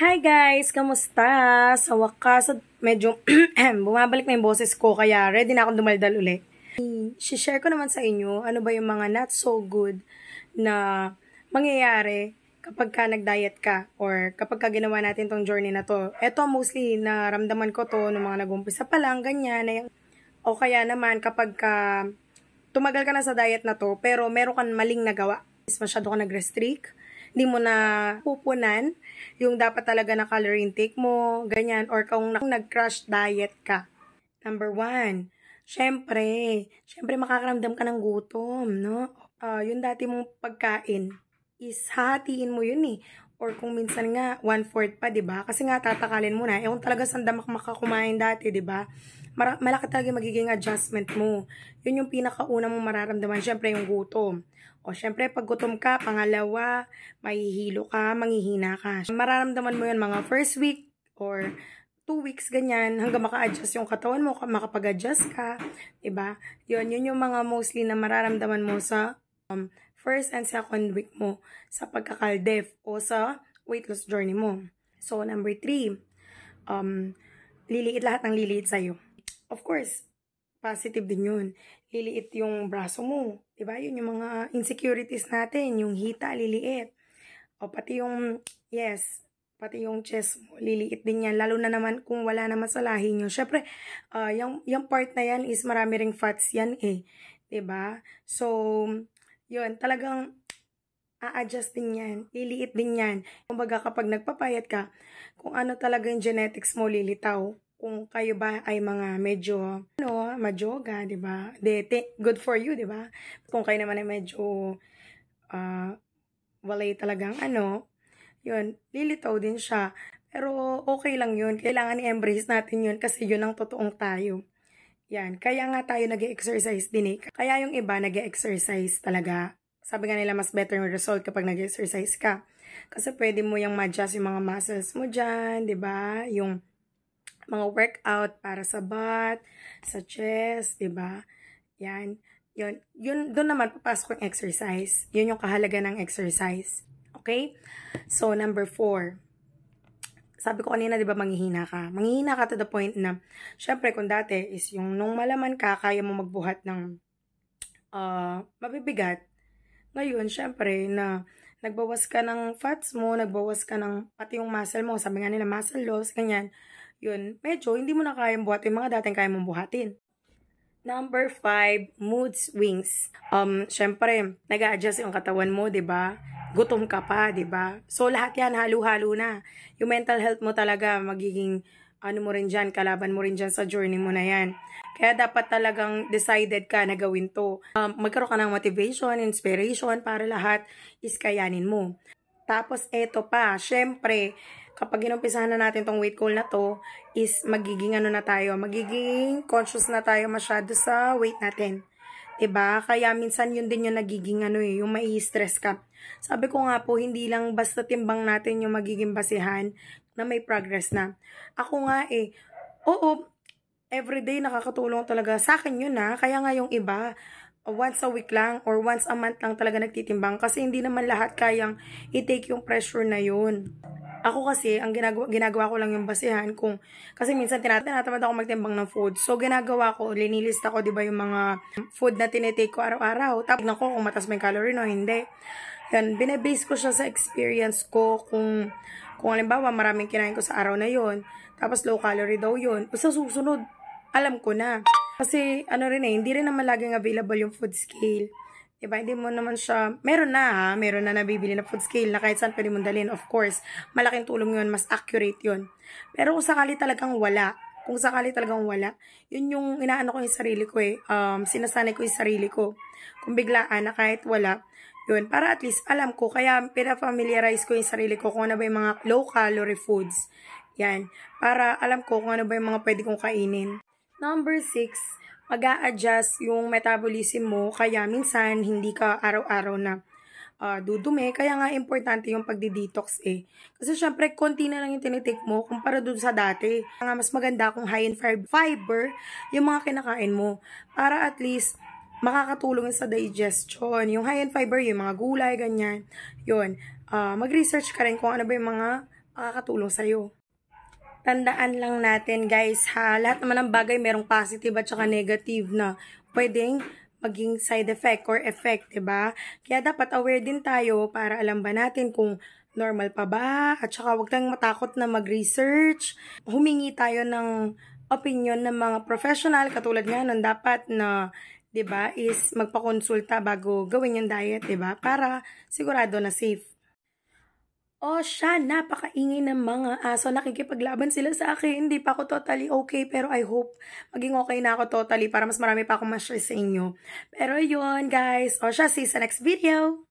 Hi guys! Kamusta? Sa wakas, medyo bumabalik na yung boses ko kaya ready na akong dumaldal ulit. Share ko naman sa inyo ano ba yung mga not so good na mangyayari kapag ka nag-diet ka or kapag ka ginawa natin tong journey na to. Ito mostly naramdaman ko to ng mga nag-umpisa pa lang, ganyan. O kaya naman kapag ka tumagal ka na sa diet na to pero meron kang maling nagawa. Masyado ka nag-restrict, hindi mo na pupunan yung dapat talaga na calorie intake mo, ganyan, or kung nag-crash diet ka. Number 1, syempre makakaramdam ka ng gutom, no? Yung dati mong pagkain is hahatiin mo yun eh. Or kung minsan nga, 1/4 pa, diba? Kasi nga, tatakalin mo na. Kung talaga sanda makakumain dati, diba? Malaki talaga magiging adjustment mo. Yun yung pinakauna mong mararamdaman. Syempre, yung gutom. O syempre, pag gutom ka, pangalawa, mahihilo ka, manghihina ka. Mararamdaman mo yun mga first week or 2 weeks, ganyan, hanggang maka-adjust yung katawan mo, makapag-adjust ka, diba? Yun yung mga mostly na mararamdaman mo sa first and second week mo sa pagkakaldef o sa weight loss journey mo. So, number 3, liliit lahat ng liliit sa'yo. Of course, positive din yun. Liliit yung braso mo. Diba? Yun yung mga insecurities natin. Yung hita, liliit. O pati yung, pati yung chest mo, liliit din yan. Lalo na naman kung wala naman sa lahi nyo. Syempre, yung part na yan is marami ring fats yan eh. Diba? So, yun, talagang a-adjust din yan. Liliit din yan. Kumbaga kapag nagpapayat ka, kung ano talaga yung genetics mo lilitaw. Kung kayo ba ay mga medyo, majoga, di ba? Good for you, di ba? Kung kayo naman ay medyo, walay talagang yun, lilitaw din siya. Pero okay lang yun. Kailangan i-embrace natin yun kasi yun ang totoong tayo. Yan. Kaya nga tayo nag-exercise din eh. Kaya yung iba nag-exercise talaga. Sabi nga nila mas better yung result kapag nag-exercise ka. Kasi pwede mo yung ma-adjust yung mga muscles mo dyan, di ba? Yung mga workout para sa butt, sa chest, 'di ba? Yan. Yun doon naman papasok yung exercise. Yun yung kahalaga ng exercise. Okay? So number 4. Sabi ko kanina, 'di ba, manghihina ka. Manghihina ka to the point na syempre kung dati is yung nung malaman ka, kaya mo magbuhat ng mabibigat. Ngayon, syempre na nagbawas ka ng fats mo, nagbawas ka ng pati yung muscle mo, sabi nga nila muscle loss, ganyan. Yun, medyo hindi mo na kayang buhatin mga dating kaya mong buhatin. Number 5, mood swings. Syempre, nag-a-adjust yung katawan mo, 'di ba? Gutom ka pa, 'di ba? So lahat 'yan halo-halo na. Yung mental health mo talaga magiging mo rin diyan, kalaban mo rin diyan sa journey mo na 'yan. Kaya dapat talagang decided ka na gawin 'to. Magkaroon ka ng motivation, inspiration para lahat is kayanin mo. Tapos eto pa, syempre, kapag inumpisahan na natin tong weight goal na to, is magiging magiging conscious na tayo masyado sa weight natin. 'Di ba? Kaya minsan yun din yung nagiging yung mai-stress ka. Sabi ko nga po, hindi lang basta timbang natin yung magiging basihan na may progress na. Ako nga oo, everyday nakakatulong talaga sa akin yun Kaya nga yung iba, once a week lang or once a month lang talaga nagtitimbang kasi hindi naman lahat kayang i-take yung pressure na yun. Ako kasi, ang ginagawa ko lang yung basihan kasi minsan tinatamad ako magtimbang ng food. So, ginagawa ko, linilista ko, di ba, yung mga food na tinitake ko araw-araw. Tapos na ko kung matas may calorie no, hindi. Yan, binabase ko siya sa experience ko kung halimbawa maraming kinain ko sa araw na yon, tapos low calorie daw yun. Sa susunod, alam ko na. Kasi, hindi rin naman laging available yung food scale. Diba? Hindi mo naman siya, meron na nabibili na food scale na kahit saan pwede mong dalhin, of course. Malaking tulong yun, mas accurate yun. Pero kung sakali talagang wala, yun yung inaano ko yung sarili ko sinasanay ko yung sarili ko. Kung biglaan na kahit wala, yun, para at least alam ko, kaya pinafamiliarize ko yung sarili ko kung ano ba yung mga low calorie foods. Yan, para alam ko kung ano ba yung mga pwede kong kainin. Number 6, mag-a-adjust yung metabolism mo, kaya minsan hindi ka araw-araw na dudumi, kaya nga importante yung pagdi-detox Kasi syempre, konti na lang yung tinitake mo kumpara dun sa dati. Nga mas maganda kung high in fiber yung mga kinakain mo, para at least makakatulong sa digestion. Yung high in fiber, yung mga gulay, ganyan. Yun, mag-research ka rin kung ano ba yung mga makakatulong sa'yo. Tandaan lang natin guys ha, lahat naman ng bagay merong positive at saka negative na pwedeng maging side effect or effect, diba? Kaya dapat aware din tayo para alam ba natin kung normal pa ba, at saka huwag tayong matakot na mag-research. Humingi tayo ng opinion ng mga professional, katulad nga nun, dapat na, 'di ba, is magpakonsulta bago gawin yung diet, 'di ba? Para sigurado na safe. O siya, napakaingay ng mga aso. Nakikipaglaban sila sa akin. Hindi pa ako totally okay, pero I hope maging okay na ako totally para mas marami pa akong ma-share sa inyo. Pero yun, guys. O siya, see you sa next video.